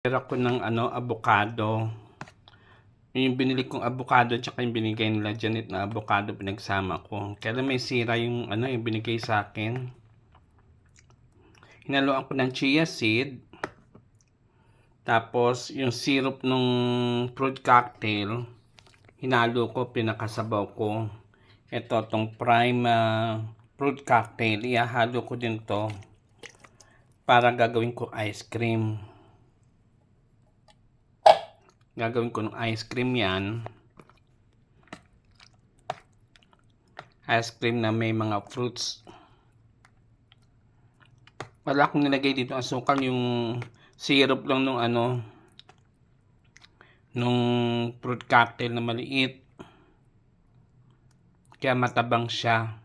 Pera ko ng avocado. Yung binili kong avocado tsaka yung binigay nila Janet na avocado pinagsama ko. Kaya may sira yung yung binigay sa akin. Hinaluan ko ng chia seed. Tapos yung syrup nung fruit cocktail, hinalo ko, pinakasabaw ko. Ito tong prime fruit cocktail, ihahalo ko din to para gagawin ko ice cream. Gagawin ko ng ice cream yan. Ice cream na may mga fruits. Wala akong nilagay dito asukal, yung syrup lang nung nung fruit cocktail na maliit. Kaya matabang siya.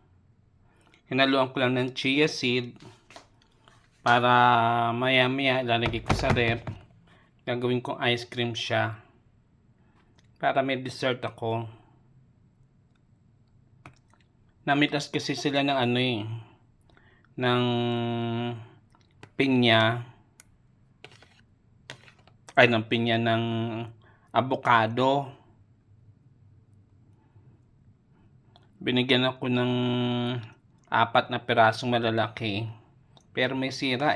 Hinaluan ko lang ng chia seed para maya maya ilalagay ko sa ref. Gagawin kong ice cream siya para may dessert ako. Namitas kasi sila ng ng pinya, ng avocado. Binigyan ako ng 4 na pirasong malalaki, pero may sira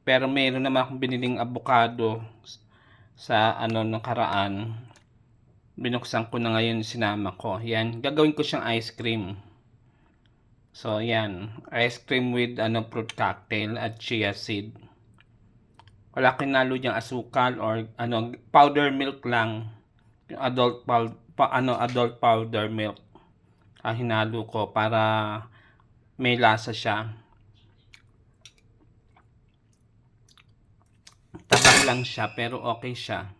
pero meron naman akong biniling avocado sa nakaraan. Binuksan ko na ngayon, sinama ko. Yan, gagawin ko siyang ice cream. So yan, ice cream with fruit cocktail at chia seed. Wala kinalo diyang asukal or powder milk lang. Yung adult powder milk ang hinalo ko para may lasa siya. Tabang lang siya pero okay siya.